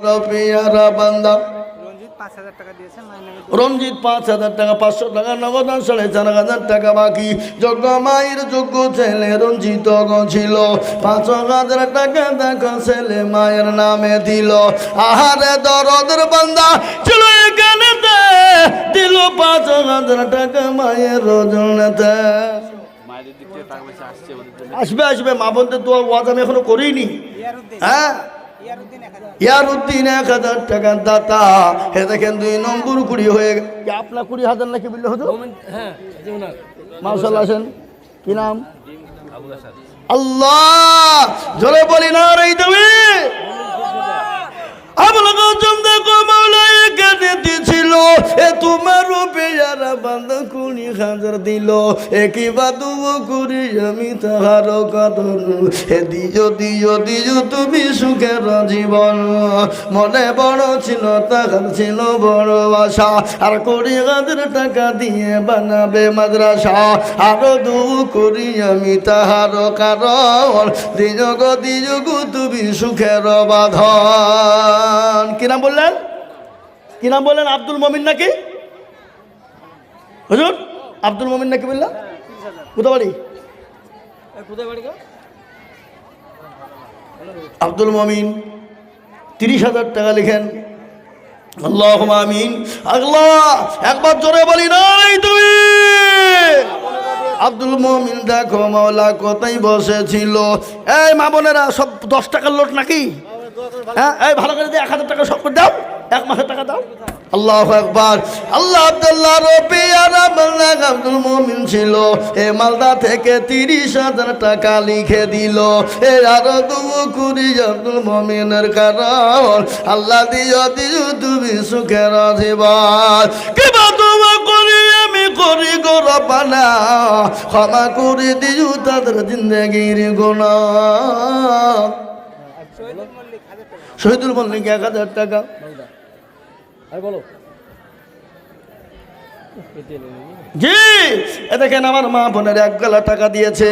রবিয়ারা বান্দা রঞ্জিত 5,000 টাকা, 500 টাকা নগদ, 4,500 টাকা বাকি। যোগ্য মায়ের যোগ্য ছেলে রঞ্জিত ছিল, 5,000 টাকা দেখো ছেলে মায়ের নামে দিল। আহারে দরদের বান্দা ছিল এখানে, দিল 5,000 টাকা মায়ের রজনীতে। আসবে আসবে মা বলতে তো ওয়াজ আমি এখনো করিনি। হ্যাঁ, ইয়ারউদ্দিন 1,000 টাকার দাতা। হে দেখেন 2 নম্বর কুড়ি হয়ে গেছে। আপনার 20,000 নাকি বললে হতো? হ্যাঁ, মাশাআল্লাহ। আছেন কি নাম? আল্লাহ জোরে বলি না রে তুমি। আপনার গজম দেখো মাওলা এখানে দিছিল, এ তোমার পেয়ারা বান্দা 20,000 দিল। একই বাদু করি আমি তাহার কদর, হে দিও দিও দিও তুমি সুখের জীবন। মনে বড় ছিল তাহার ছিল বড় আশা, আর 20,000 টাকা দিয়ে বানাবে মাদ্রাসা। আরো দু করি আমি তাহার কারণ, দিও গো দিও গো তুমি সুখের বাঁধন। কি নাম বললেন? কি নাম বললেন? আব্দুল মমিন নাকি? হুজুর আব্দুল মমিন নাকি বললেন? কোথায় বাড়ি? আব্দুল মমিন 30,000 টাকা লিখেন। আল্লাহুম্মা আমিন। আল্লাহ একবার জোরে বলি নাই তুমি। আব্দুল মমিন দেখো মাওলা কোথায় বসেছিল। এই মা বোনেরা সব 10 টাকার লোট নাকি? হ্যাঁ, এই ভালো করে দিয়ে 1,000 টাকা সব করে দাও, 1 মাসের টাকা দাও। আল্লাহু আকবার। আল্লাহ আব্দুল্লাহ রবিয়ারা বান্দা আব্দুল মমিন ছিল, এ মালদা থেকে 30,000 টাকা লিখে দিল। এ আরো দুও কুড়ি আব্দুল মমিনের কারণ, আল্লাহ দিও দিও তুমি সুখের জীবন। কিবা তোমা করি আমি করি গো রব্বানা, ক্ষমা করে দিও তাদের জিন্দেগির গুনাহ। শহীদুল মল্লিক 1,000 টাকা। জি, এ দেখেন আমার মা বোনের 1 গালা টাকা দিয়েছে,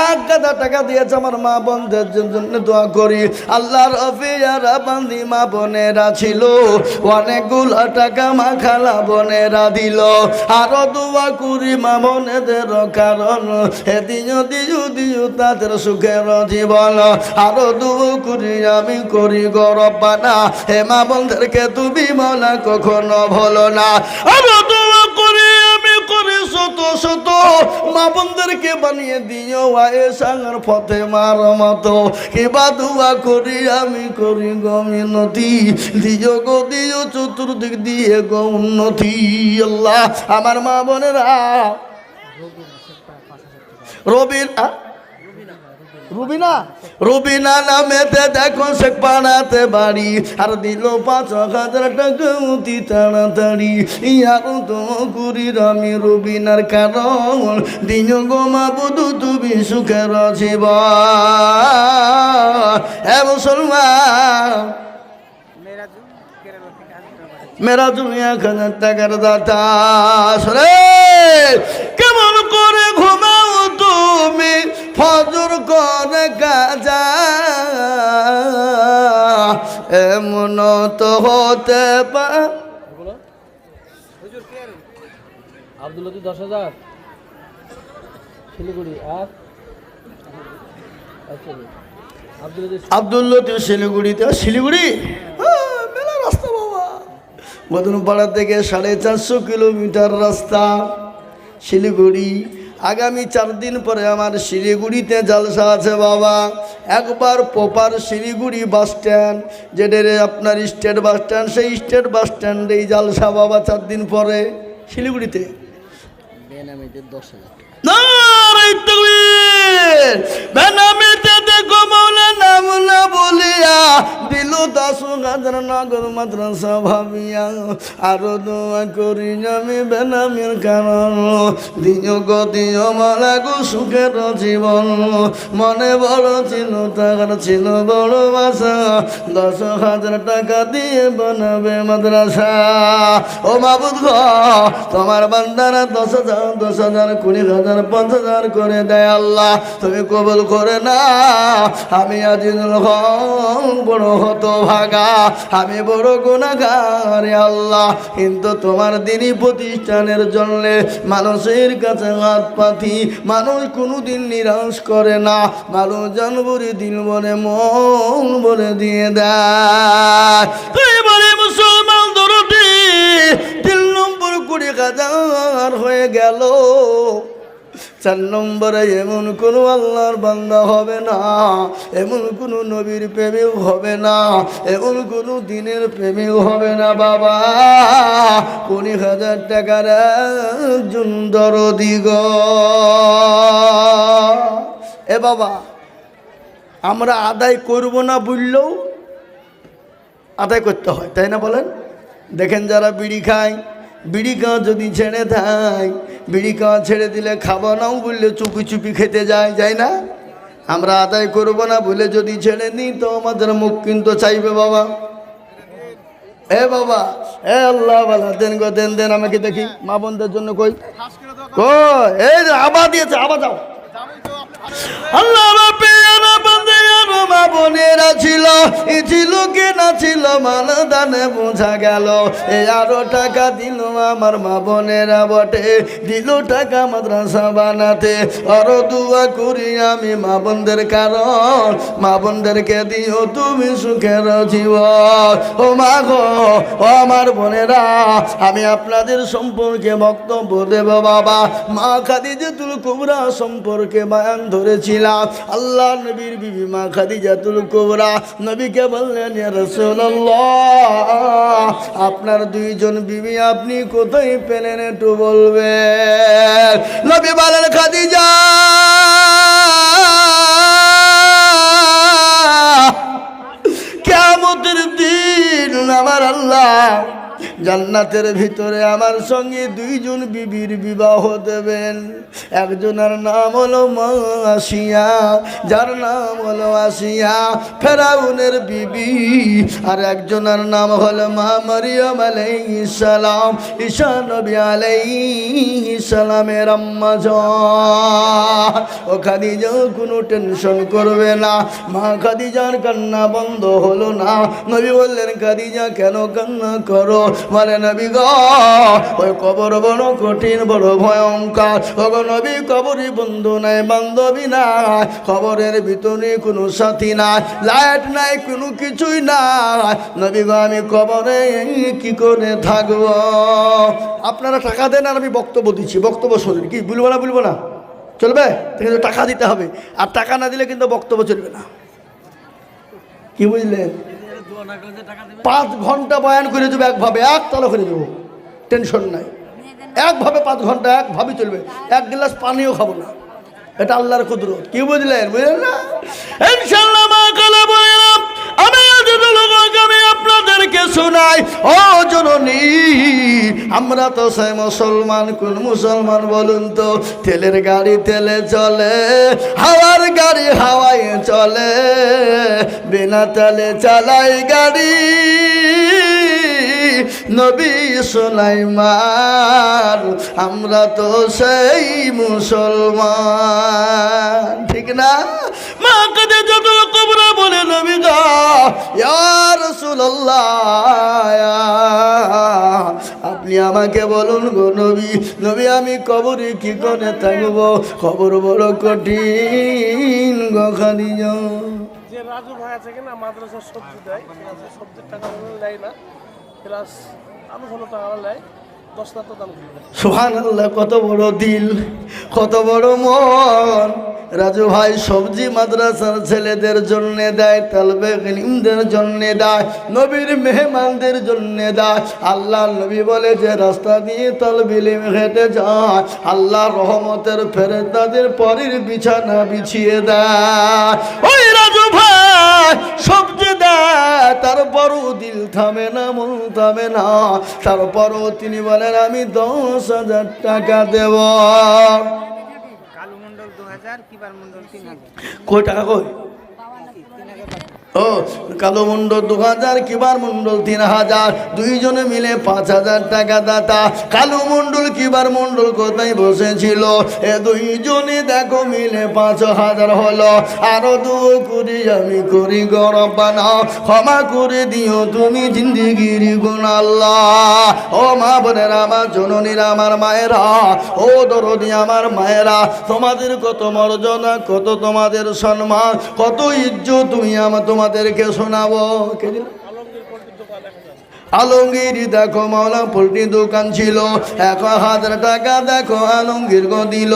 1 গাদা টাকা দিয়েছে। আমার মা বোনদের জন্য দোয়া করি। আল্লাহর অফিয়ারা বান্দি মা বোনেরা ছিল, অনেকগুলো টাকা মা খালা বোনেরা দিল। আরো দোয়া করি মা বোনেদের কারণ, হে দিও দিও দিও তাদের সুখের জীবন। আরো দোয়া করি আমি করি গো রব্বানা, হে মা বোনদেরকে তুমি মাওলা কখনো ভুলো না। আরো দোয়া করি আমি করি শত শত মা বোনদেরকে বানিয়ে দিও আয়েশার ফাতেমার মতো। কিবা দোয়া করি আমি করি গো মিনতি, দিও গো দিও চতুর্দিক দিয়ে গো উন্নতি। আল্লাহ আমার মা বোনেরা রুবিনা নামেতে দেখো শেখ পাড়াতে বাড়ি, আর দিল 5,000 টাকা অতি তাড়াতাড়ি। ইয়ারো তো করি আমি রুবিনার কারণ, দিন গো মাবুদু তুমি সুখের জীবন। হে মুসলমান মেরা দুনিয়া 1,000 টাকার দাতা। কেমন করে ঘুমাও তুমি ফজর করে কাজা, এমন তো হতে পারে। আব্দুল 10,000 শিলিগুড়ি। আর আব্দুল লতিফ শিলিগুড়িতে। শিলিগুড়ি মেলা রাস্তা বাবা, মদনপাড়া থেকে 450 কিলোমিটার রাস্তা শিলিগুড়ি। আগামী 4 দিন পরে আমার শিলিগুড়িতে জলসা আছে বাবা। একবার প্রপার শিলিগুড়ি বাস স্ট্যান্ড, যেটা আপনার স্টেট বাস স্ট্যান্ড, সেই স্টেট বাস স্ট্যান্ডেই জলসা বাবা 4 দিন পরে শিলিগুড়িতে। বেনামিতে 10,000 বেনামিতে দেখো মৌলা নাম না বলিয়া দিল 10,000 নগর মাদ্রাসা ভাবিয়া। আরো দোয়া করি আমি বেনামির কারণ, দিও গো দিও মালা গো সুখের জীবন। মনে বড় ছিল টাকার ছিল বড় বাসা, 10,000 টাকা দিয়ে বানাবে মাদ্রাসা। ও মাবুদ গো তোমার বান্দারা 10,000 20,000 20,000 5,000 করে দেয়। আল্লাহ তুমি কবুল করে না, আমি আজিজুল হক বড় হতভাগা, আমি বড় গুনাহগার আল্লাহ। কিন্তু তোমার দিনই প্রতিষ্ঠানের জন্য মানুষের কাছে হাত পাতি, মানুষ কোনোদিন নিরাশ করে না, মানুষ জানবরে দিল বলে মন বলে দিয়ে দেয়। তুই বলে মুসলমান দরদি 3 নম্বর 20,000 হয়ে গেল। 4 নম্বরে এমন কোনো আল্লাহর বান্দা হবে না, এমন কোনো নবীর প্রেমেও হবে না, এমন কোনো দিনের প্রেমেও হবে না বাবা। 20,000 টাকার একজন দরদি গো। এ বাবা, আমরা আদায় করব না বললেও আদায় করতে হয়, তাই না বলেন? দেখেন যারা বিড়ি খায়, বিড়ি খাওয়া যদি ছেড়ে দেয়, বিড়ি খাওয়া ছেড়ে দিলে খাবো নাও বললে চুপি চুপি খেতে যায়, যাই না? আমরা আদায় করব না বলে যদি ছেড়ে নিই তো আমাদের মুখ কিন্তু চাইবে বাবা। এ বাবা, এ আল্লাহ বালা দেন গো, দেন দেন আমাকে দেখি মা বোনদের জন্য। কই কই এই যে আবার দিয়েছে, আবার যাও। আল্লাহ মা বোনেরা ছিল, ছিল কি না ছিল মানদানে বোঝা গেল। এই 8 টাকা দিল আমার মা বোনেরা বটে, দিল টাকা মাদ্রাসা বানাতে। আরো দোয়া করি আমি মা বোনদের, কারণ মা বোনদেরকে দিও তুমি সুখের জীবন। ও মা গো, ও আমার বোনেরা, আমি আপনাদের সম্পর্কে বক্তব্য দেব বাবা। মা খাদিজাতুল কুবরা সম্পর্কে বয়ান ধরেছিলাম। আল্লাহ নবীর বিবি মা খাদিজাতুল কুবরা নবীকে বললেন, ইয়া রাসূলুল্লাহ, আপনার 2 জন বিবি আপনি কোথায় পেলেন একটু বলবেন? নবী বলেন, খাদিজা কিয়ামতের দিন আমার আল্লাহ জান্নাতের ভিতরে আমার সঙ্গে 2 জন বিবির বিবাহ দেবেন। একজনের নাম হলো মা আসিয়া, যার নাম হলো আসিয়া ফেরাউনের বিবি, আর একজনের নাম হলো মা মারিয়াম আলাইহিস সালাম, ঈসা নবী আলাইহিস সালামের আম্মা জান। ও খাদিজা কোনো টেনশন করবে না। মা খাদিজার কান্না বন্ধ হলো না। নবী বললেন, খাদিজা কেন কান্না করো? মানে নবী গো, ওই কবর বড় কঠিন, বড় ভয়ঙ্কর। ওগো নবী, কবরে বন্ধু নাই, বান্ধবী নাই, কবরের ভিতরে কোনো সাথী নাই, লাইট নাই, কোনো কিছুই নাই। নবী গো, আমি কবরে কি করে থাকবো? আপনারা টাকা দেন আর আমি বক্তব্য দিচ্ছি, বক্তব্য শোনেন। কি বলবো না? বলবো না, চলবে? কিন্তু টাকা দিতে হবে, আর টাকা না দিলে কিন্তু বক্তব্য চলবে না। কি বুঝলেন? 5 ঘন্টা বয়ান করে দেবো একভাবে, একতলা করে দেবো, টেনশন নাই। একভাবে 5 ঘন্টা একভাবে চলবে, 1 গ্লাস পানিও খাবো না। এটা আল্লাহর কুদরত। কি বুঝলেন? বুঝলেন না? ইনশাআল্লাহ মা কালা বললাম, আমি আপনাদেরকে শোনাই। ও জননী, আমরা তো সেই মুসলমান, কোন মুসলমান বলুন তো? তেলের গাড়ি তেলে চলে, হাওয়ার গাড়ি হাওয়ায় চলে, বিনা তেলে চালাই গাড়ি নবী সুলাইমান। আমরা তো সেই মুসলমান, ঠিক না? মা খাদিজাতুল কুবরা বলে, নবী গো, ইয়া রাসূলুল্লাহ, আপনি আমাকে বলুন গো নবী, নবী আমি কবরে কি করে থাকবো? কবর বড় কঠিন গো খাদিজা। যে রাজু ভাই আছে কিনা মাদ্রাসার সবজি দেয়, সবজির টাকা নেয় না, প্লাস আলু ভালো টাকা নেয়, 10 লাখ দাম করবে। সুবহানাল্লাহ, কত বড় দিল, কত বড় মন। রাজু ভাই সবজি মাদ্রাসার ছেলেদের জন্য দেয়, তালবে ইলমদের জন্য দেয়, নবীর মেহমানদের জন্য দেয়। আল্লাহ নবী বলে, যে রাস্তা দিয়ে তালবে ইলম হেঁটে যায়, আল্লাহ রহমতের ফেরেশতাদের পরের বিছানা বিছিয়ে দেয়। ওই রাজু ভাই সবজি দেয়, তারপরও দিল থামে না, মন থামে না। তারপরও তিনি বলেন, আমি 10,000 টাকা দেব। কই টাকা কই? ও কালো মণ্ডল 2000, কিবার মণ্ডল 3000, দুইজনে মিলে 5000 টাকা দাতা। কালো মণ্ডল কিবার মণ্ডল কোথায় বসেছিল, এ দুইজনে দেখো মিলে 5000 হলো। আরো দুই করি আমি করি গরব বানাও, ক্ষমা করে দিও তুমি জিন্দিগির গুণ আল্লাহ। ও মা বোনেরা, আমার জননীরা, আমার মায়েরা, ও দরদি আমার মায়েরা, তোমাদের কত মর্যাদা, কত তোমাদের সম্মান, কত ইজ্জত তুমি তোমাদেরকে শোনাবো। আলমগীর দেখো মাওলা পোল্ট্রি দোকান ছিল, 1000 টাকা দেখো আলমগীর গো দিল।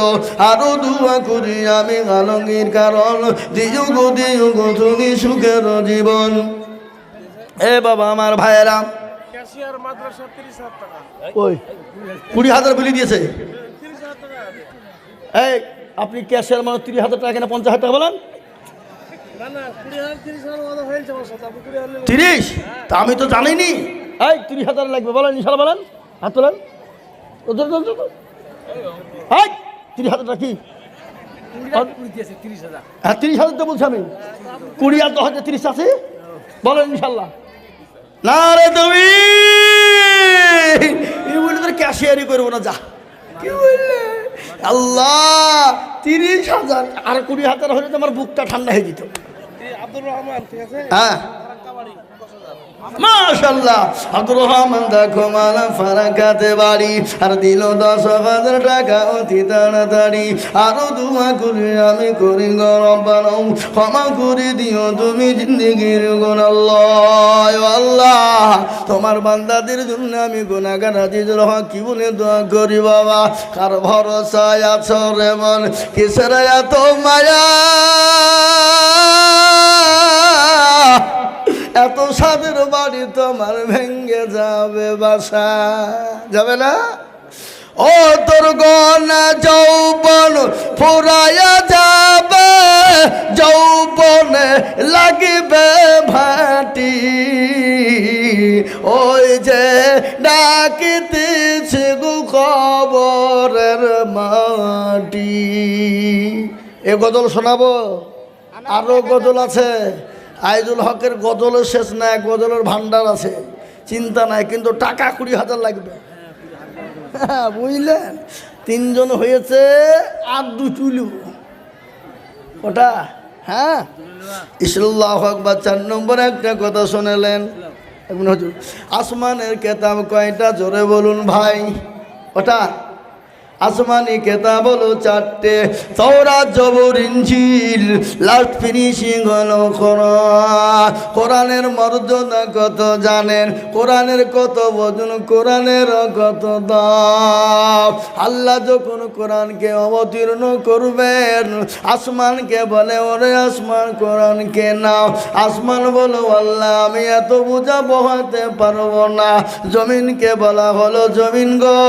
আরো দোয়া করি আমি আলমগীর, কারণ দিও গো তুমি সুখের জীবন। এ বাবা আমার ভাইয়েরা, ক্যাশিয়ার মাদ্রাসা 30,000 টাকা, ওই 20,000 বলে দিয়েছে। 30,000 টাকা আছে। এই আপনি ক্যাশের মানে 30,000 টাকা কেন 50,000 টাকা বলেন? না না, 20,000 30,000 মতো হয়েছে আমার সাথে। আপনি 20,000 30? তা আমি তো জানিনি। এই 30,000 লাগবে বলেন, ইনশাল্লাহ বলেন, হাত তোলেন। এই 30,000 টাকা কি? হ্যাঁ 30,000 তো বলছি আমি। 20 আর 10 হাজার 30 আছে, বলেন ইনশাল্লাহ। না রে তুমি বলে তোর ক্যাশিয়ারি করবো না, যা। কি বললে? আল্লাহ, 30,000 আর 20,000 হলে তো আমার বুকটা ঠান্ডা হয়ে যেত। আব্দুর রহমান, ঠিক আছে? হ্যাঁ মাশাআল্লাহ, আব্দুর রহমান দেখো মালা ফারাকাতে বাড়ি, আর দিল 10,000 টাকা অতি তাড়াতাড়ি। আরো দোয়া করি আমি করি গরব বানাও, ক্ষমা করে দিও তুমি জিন্দিগির গুণ আল্লাহ। আল্লাহ, তোমার বান্দাদের জন্য আমি গুনাহগার আজিজুল হক কি বলে দোয়া করি বাবা। কার ভরসায় আছো রে মন, কিসের এত মায়া, এত সাদের বাড়ি তোমার ভেঙ্গে যাবে বাসা, যাবে না? ও তোর গনা যৌবন ফুরায়া যাবে, যৌবনে লাগিবে ভাটি, ওই যে ডাকিতেছে গো কবরের মাটি। এ গজল শোনাবো, আরো গজল আছে। আইজুল হকের গজলের শেষ না, এক গজলের ভান্ডার আছে, চিন্তা নাই, কিন্তু টাকা 20,000 লাগবে। বুঝলেন? 3 জন হয়েছে আর 2 চুলু ওটা। হ্যাঁ ইসলাল্লাহু আকবার। 4 নম্বর একটা কথা শোনালেন হুজুর, আসমানের কেতাব কয়টা জোরে বলুন ভাই? ওটা আসমানি কেতাব হলো 4টে, তাওরাত, জবুর, ইনজিল, লাস্ট ফিনিশিং হলো কোরআন। কোরআনের মর্যাদা কত জানেন? কোরআনের কত ওজন, কোরআনের কত দাম। আল্লাহ যখন কোরআনকে অবতীর্ণ করবেন, আসমানকে বলে ওরে আসমান কোরআনকে নাও। আসমান বলো আল্লাহ আমি এত বোঝা বহাতে পারবো না। জমিনকে বলা হলো জমিন গো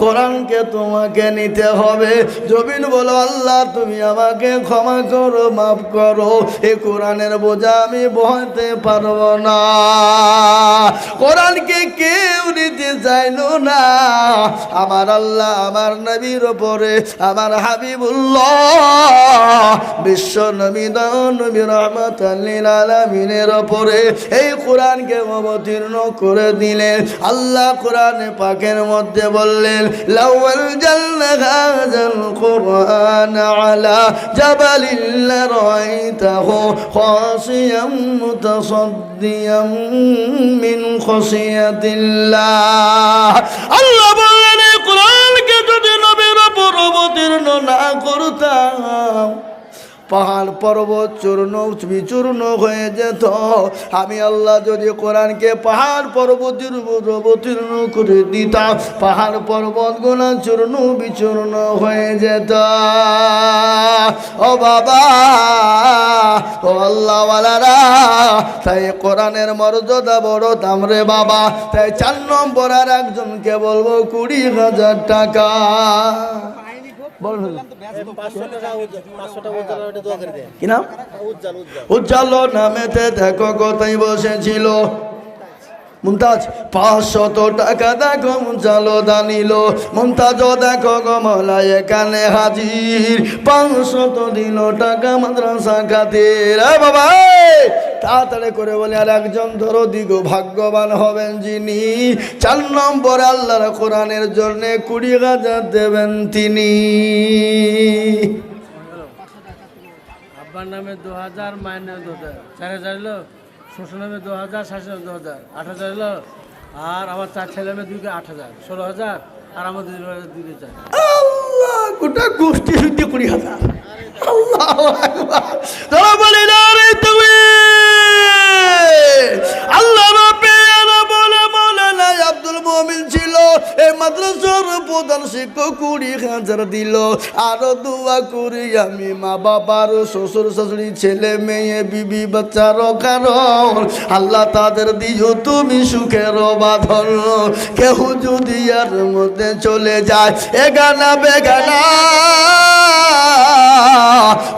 কোরআনকে তোমাকে নিতে হবে। জমিন বলো আল্লাহ তুমি আমাকে ক্ষমা করো, মাফ করো, এই কোরআনের বোঝা আমি বহাতে পারবো না। কোরআনকে কেউ নিতে চাইলো না, আমার আল্লাহ আমার নবীর ওপরে, আমার হাবিবুল্লাহ বিশ্ব নবী নবী রাহমাতাল লিল আলামিনের ওপরে এই কোরআনকে অবতীর্ণ করে দিলেন। আল্লাহ কোরআনে পাকের মধ্যে বললেন লাউল জালনা হাযাল কুরআন আলা জাবালিন লারাইতাহু খাশিয়াম মুতাসাদ্দিয়াম মিন খাশিয়াতিল্লাহ। আল্লাহ বললেন এই কোরআনকে যদি নবীর উপর অবতীর্ণ না করতাম, পাহাড় পর্বত চূর্ণ বিচূর্ণ হয়ে যেত। আমি আল্লাহ যদি কোরআনকে পাহাড় পর্বতের উপর অবতীর্ণ করে দিতাম, পাহাড় পর্বত গোনা চূর্ণ বিচূর্ণ হয়ে যেত। ও বাবা, ও আল্লাহওয়ালারা, তাই কোরআনের মর্যাদা বড় দাম রে বাবা। তাই 4 নম্বর আর একজনকে বলবো 20,000 টাকা। কি নাম? উজ্জ্বল নামেতে দেখো কোথায় বসেছিল মুমতাজ। 500 টাকা দেখো উজ্জ্বল দানিল। মুমতাজ দেখো গমলা এখানে হাজির, 500 দিল টাকা মাদ্রাসা খাতির। বাবা তাড়াতাড়ি করে বলে আর একজন দরদি গো ভাগ্যবান হবেন যিনি 4 নম্বরে আল্লাহর কোরআনের জন্য 20,000 দেবেন তিনি। আব্বার নামে 2,000, মায়ের নামে 2,000, 4,000 হলো। শ্বশুর নামে 2,000, শাশুড়ি নামে 2,000, 8,000 হলো। আর আমার 4 ছেলে মেয়ে 2 কে 8,000, 16,000। আর আমার 2,000। আল্লাহ গোটা গোষ্ঠী শুদ্ধ 20,000। আল্লাহু আকবার। তারা বলে না রে তুমি আল্লাহ রাব্বিনা বলে মাওলানা আব্দুল মুমিন ছিল এই মাদ্রাসার প্রধান শিক্ষক 20,000 দিল। আরো দোয়া করি আমি মা বাবার শ্বশুর শাশুড়ি ছেলে মেয়ে বিবি বাচ্চার কারণ আল্লাহ তাদের দিও তুমি সুখের বাঁধন। কেউ যদি আর মধ্যে চলে যায় এগানা বেগানা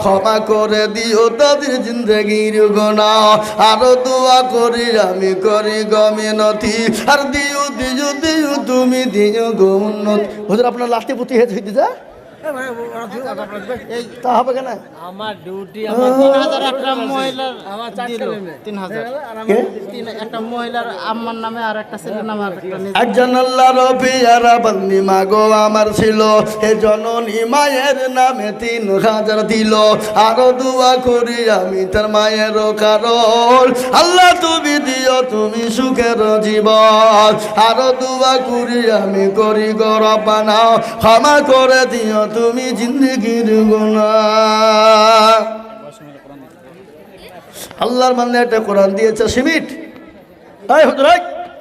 ক্ষমা করে দিও তাদের জিন্দগির গুনাহ। আরো দোয়া করি আমি করি গমিনতি আর দিও দিও দিও তুমি দিও গৌনত। হুজুর আপনার লাঠি পুঁতি হইতে যা তা হবে কেন? আমার ডিউটি একটা মহিলার আমার 4 ছেলে মেয়ে 3,000 একটা মহিলার আম্মার নামে আর একটা ছেলের নামে আর একটা নিজের একজন আল্লাহ রবিয়ারা বান্দি মাগো আমার ছিল এ জননী মায়ের নামে 3,000 দিল। আরো দোয়া করি আমি তার মায়ের কারণ আল্লাহ তুমি দিও তুমি সুখের জীবন। আরো দোয়া করি আমি করি গরব বানাও ক্ষমা করে দিও তুমি জিন্দগির গুনাহ। আল্লাহর মানে একটা কোরআন দিয়েছে সিমিট এই হুজুর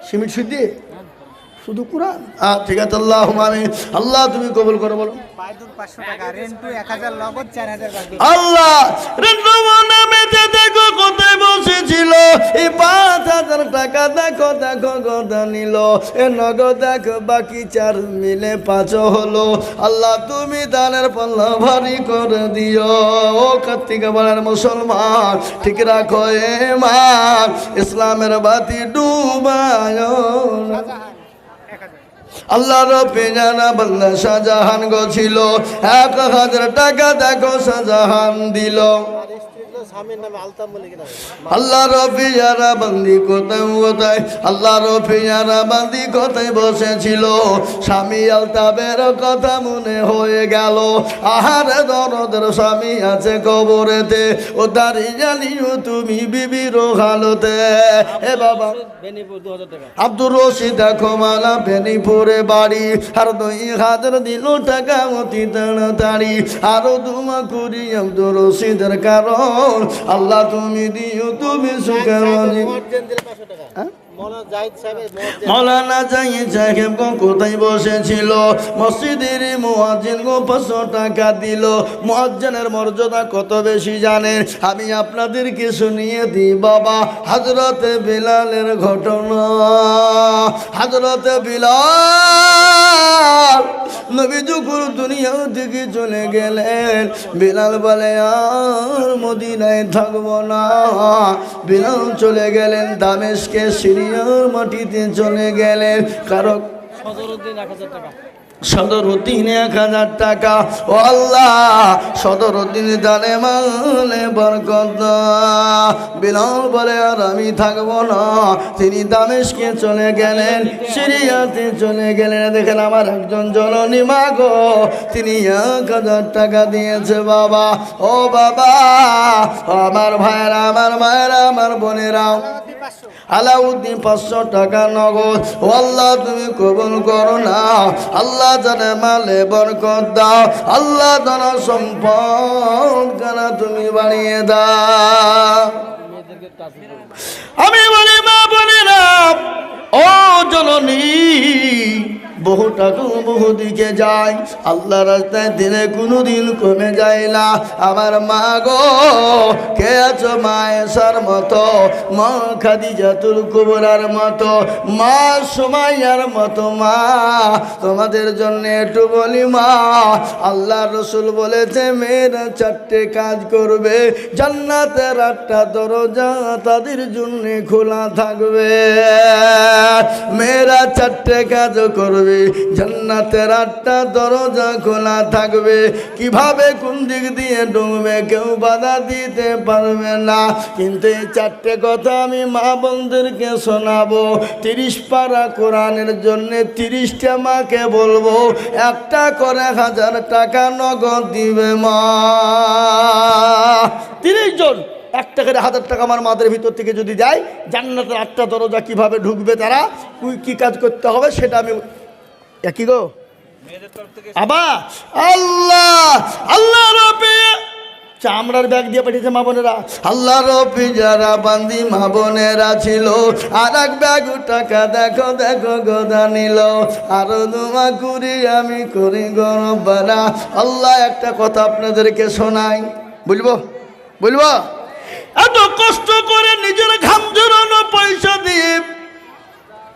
সিমিট শুদ্ধি শুধু কোরআন। ঠিক আছে আল্লাহ আমিন। আল্লাহ তুমি কবুল করো বলো। বাইদুল 500 টাকা, রেন্টু 1000 নগদ 4,000 বাকি। আল্লাহ রেন্টু নামে দেখো কোথায় বসেছিল এই 5,000 টাকা দেখো দেখো কথা নিল এ নগদ দেখো বাকি 4 মিলে 5 হলো। আল্লাহ তুমি দানের পাল্লা ভারী করে দিও। ও কার্তিক বাড়ার মুসলমান ঠিক রাখো মান ইসলামের বাতি ডুবায়। আল্লাহ রব্বে জানা বান্দা শাহজাহান গো ছিল 1,000 টাকা দেখো শাহজাহান দিল। আল্লাহ রব্বি যারা বান্দি কোথায় আল্লাহ রব্বি যারা বান্দি কোথায় বসেছিল স্বামী আলতাবের কথা মনে হয়ে গেল। আহারে দরদের স্বামী আছে কবরেতে ও দাঁড়িয়ে জানিও তুমি বিবির হালতে। এ বাবা বেনিপুর 2,000 টাকা। আব্দুর রশিদ দেখো মালা বেনিপুরে বাড়ি আর 2,000 দিল টাকা অতি তাড়াতাড়ি। আরো দুমা করি আব্দুর রশিদের কারণ আল্লাহ তুমি দিও তুমি সুখের মৌলানা জাহিদ সাহেব গো কোথায় বসেছিল মসজিদের মুয়াজ্জিন গো 500 টাকা দিল। মুয়াজ্জিনের মর্যাদা কত বেশি জানেন আমি আপনাদেরকে শুনিয়ে দিই বাবা। হযরতে বিলালের ঘটনা। হযরতে বিলাল নবী যখন দুনিয়া থেকে চলে গেলেন বিলাল বলে আর মদিনায় থাকবো না। বিলাল চলে গেলেন দামেস্কে সিরিয়ার মাটিতে চলে গেলেন কারণ সদরুদ্দিন 1,000 টাকা। সদরুদ্দিন 1,000 টাকা। ও আল্লাহ সদরুদ্দিন দানে মালে বরকত। বিলাল বলে আর আমি থাকবো না। তিনি দামেস্কে চলে গেলেন সিরিয়াতে চলে গেলেন। দেখেন আমার একজন জননী মা গো তিনি 1,000 টাকা দিয়েছে বাবা। ও বাবা আমার ভাইয়েরা আমার মায়েরা আমার বোনেরাও আলাউদ্দিন 500 টাকা নগদ। ও আল্লাহ তুমি কবুল করো না। আল্লাহ জানে মালে বরকত দাও। আল্লাহ ধন সম্পদ কানা তুমি বাড়িয়ে দাও। আমি বলি মা বোনেরা ও জননী বহু টাকা বহু দিকে যায় আল্লাহ রাস্তায় দিনে কোনোদিন কমে যায় না। আমার মা গো কে আছো মায়েশার মতো মা খাদিজাতুল কুবরার মতো মা সুমাইয়ার মতো মা তোমাদের জন্য একটু বলি মা আল্লাহ রসুল বলেছে মেয়েরা 4টে কাজ করবে জান্নাতের 8টা দরজা তাদের জন্য খোলা থাকবে। মেয়েরা 4টে কাজ করবে, জান্নাতের 8টা দরজা খোলা থাকবে। কিভাবে কোন দিক দিয়ে ঢুকবে কেউ বাধা দিতে পারবে না। কিন্তু এই 4টে কথা আমি মা বোনদেরকে শোনাবো। 30 পারা কোরআনের জন্য 30টা মাকে বলবো একটা করে 1000 টাকা নগদ দিবে মা। 30 জন 1 টাকা 1000 টাকা আমার মাদের ভিতর থেকে যদি দেয়, জান্নাতের 8টা দরজা কিভাবে ঢুকবে, তারা কি কাজ করতে হবে সেটা আমি কি গো আবা আল্লাহ আল্লাহ রব্বি চামড়ার ব্যাগ দিয়ে পাঠিয়েছে মা বোনেরা। আল্লাহ রব্বি যারা বান্দি মা বোনেরা ছিল, আর এক ব্যাগ টাকা দেখো দেখো গোদা নিল। আরো দোয়া করি আমি করি গরবানা। আল্লাহ একটা কথা আপনাদেরকে শোনাই, বলবো বলবো এত কষ্ট করে নিজের ঘাম ঝরানো পয়সা দিয়ে,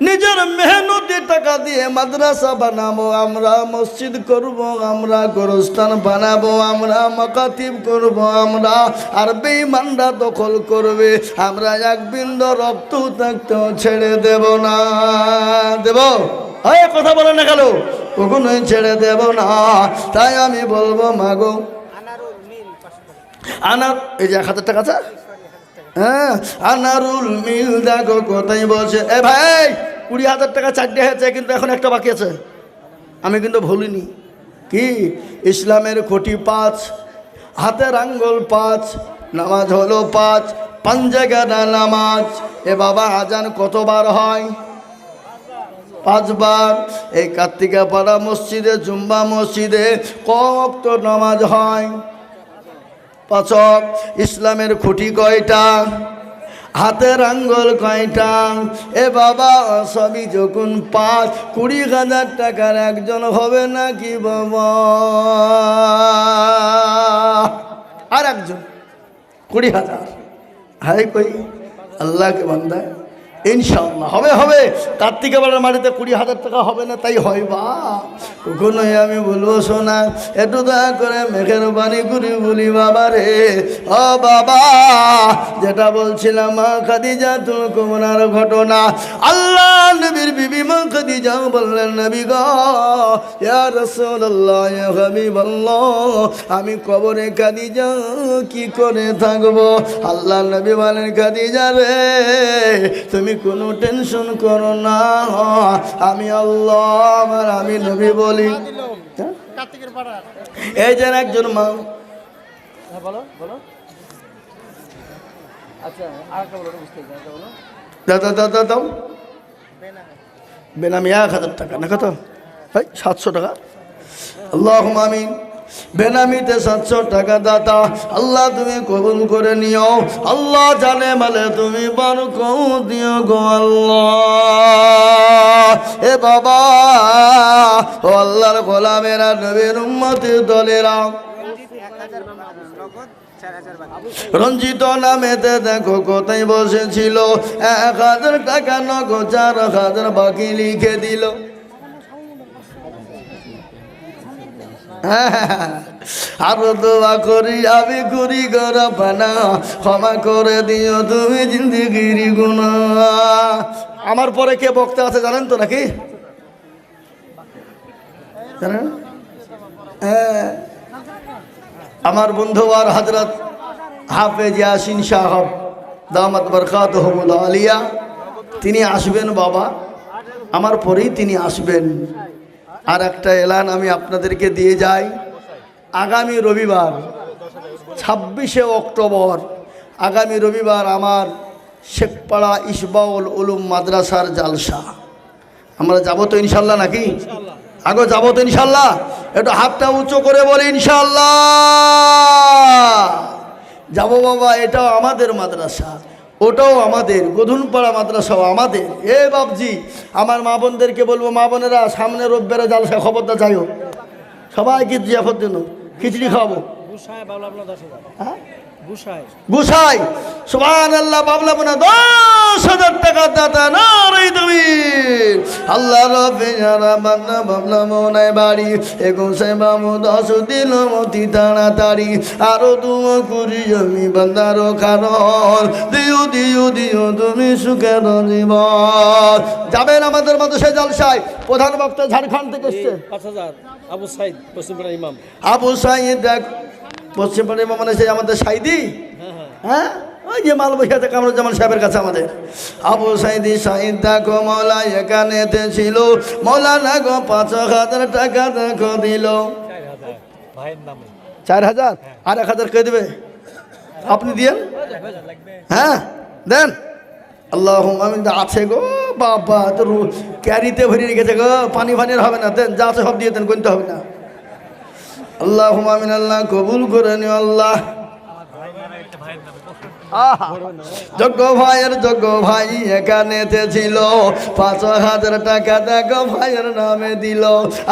নিজের মেহনতি টাকা দিয়ে মাদ্রাসা বানাবো আমরা, মসজিদ করব আমরা, গোরস্থান বানাবো আমরা, মাকাতিব করব আমরা, আর বেঈমানরা দখল করবে। আমরা এক বিন্দু রক্ত থাকতেও ছেড়ে দেব না। দেব হয় কথা বলে না গেল, কখনোই ছেড়ে দেব না। তাই আমি বলবো মাগো আনার এই যে 1000 টাকা আছে, হ্যাঁ আনারুল মিল দেখো কোথায় বসে। এ ভাই 20,000 টাকা 4টে হয়েছে, কিন্তু এখন একটা বাকি আছে। আমি কিন্তু ভুলিনি কি, ইসলামের খুঁটি 5, হাতের আঙ্গুল 5, নামাজ হলো 5, 5 জায়গায় নামাজ। এ বাবা আজান কতবার হয়? 5 বার। এই কার্তিকা পাড়া মসজিদে, জুম্বা মসজিদে কত নামাজ হয়? 5 ওয়াক্ত। ইসলামের খুঁটি কয়টা? হাতের আঙ্গুল কয়টা? এ বাবা সবই যখন 5, 20,000 টাকার একজন হবে নাকি বাবা? আর একজন 20,000। হাই কই আল্লাহকে বান্দা ইনশাআল্লাহ হবে হবে। কার্তিকে বেলার মাটিতে 20,000 টাকা হবে না তাই হয় বা কখনোই আমি বলবো শোনা, একটু দয়া করে মেঘের বাণী করি বলি বাবা রে। ও বাবা যেটা বলছিলাম মা খাদিজাতুল কুবরার ঘটনা, আল্লাহ নবীর বিবি মা খাদিজা বললেন নবী গো ইয়া রাসূলুল্লাহ ইয়া হাবিবাল্লাহ, আমি কবরে খাদিজা কি করে থাকবো? আল্লাহ নবী বলেন খাদিজা রে তুমি কোনো টেনশন করো না, আমি আল্লাহ আর আমি নবী বলি। এই যে একজন মা বলো বলো আচ্ছা আরেকটা বলো, বুঝতে বলো দাও বেনামি 1000 টাকা না কত ভাই? 700 টাকা। আল্লাহুম্মা আমিন। বেনামিতে 700 টাকা দাতা আল্লাহ তুমি কবুল করে নিও। আল্লাহ জানে মালে তুমি বরকত দিও গো আল্লাহ। এ বাবা ও আল্লাহর গোলামেরা, নবীর উম্মতের দলেরা, রঞ্জিত নামেতে দেখো কোথায় বসেছিল, 1000 টাকা নগদ 4000 বাকি লিখে দিল। আরো দোয়া করি আমি করি গরবানা, ক্ষমা করে দিও তুমি জিন্দেগির গুনাহ। আমার পরে কে বক্তা আছে জানেন তো নাকি? জানেন? হ্যাঁ আমার বন্ধু আর হযরত হাফেজ ইয়াসিন সাহেব দামাত বরকাতুহুল আলিয়া, তিনি আসবেন বাবা, আমার পরেই তিনি আসবেন। আর একটা এলান আমি আপনাদেরকে দিয়ে যাই, আগামী রবিবার 26শে অক্টোবর, আগামী রবিবার আমার শেখপাড়া ইসবাউল উলুম মাদ্রাসার জালসা। আমরা যাবো তো ইনশাল্লাহ নাকি? আগে যাবো তো ইনশাল্লাহ? একটু হাতটা উঁচু করে বলি ইনশাল্লাহ যাবো বাবা। এটাও আমাদের মাদ্রাসা, ওটাও আমাদের, গধুনপাড়া মাদ্রাসাও আমাদের। এ বাবজি আমার মা বোনদেরকে বলবো, মা বোনেরা সামনে রোববারে জালসা খবরটা যাইও, সবাইকে জিয়াফত দিন, খিচড়ি খাওয়াবো। হ্যাঁ গুসাই সুবহানাল্লাহ, বাবলা বোনা 10,000 টাকা দাতা নারে তাকবীর। আল্লাহ রফিয়ারা বান্দা বাবলা মনে বাড়ি 21 বামু 10 দিল মতি তাড়াতাড়ি আরো দুয়া করি আমি বান্দার কারণ দিও দিও দিও তুমি সুখের জীবন। যাবেন আমাদের মতো সে জলসায়। প্রধান বক্তা ঝাড়খণ্ড থেকে এসছে 5000 আবু সাইদ পশ্চিমপাড়া ইমাম। আবু সাইদ দেখ পশ্চিমপাড়া ইমাম মানে সেই আমাদের সাইদি, হ্যাঁ ওই যে মাল বসে আছে কামরুজ্জামান সাহেবের কাছে আমাদের। আবু সাইদি সাইদ দেখো মৌলা এখানেতে ছিল, মৌলানা গো 5000 টাকা দেখো দিল। 4000 আর 1000 কে দেবে? আপনি দিয়েন, হ্যাঁ দেন। আল্লাহ আমিন। আছে গো বাবা, তোর ক্যারিতে ভরিয়ে রেখেছে গো, পানি ফানির হবে না, দেন যা আছে সব দিয়ে দেন, গুনতে হবে না। আল্লাহ আমিন। আল্লাহ কবুল করে নিও আল্লাহ। যোগ্য ভাইয়ের যোগ্য ভাই এখানেতে ছিল, 5000 টাকা দেখো ভাইয়ের নামে দিল,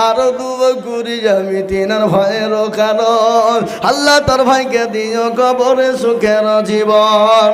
আরো দুবো করি আমি তিনার ভাইয়ের কারণ আল্লাহ তার ভাইকে দিও কবরে সুখের জীবন।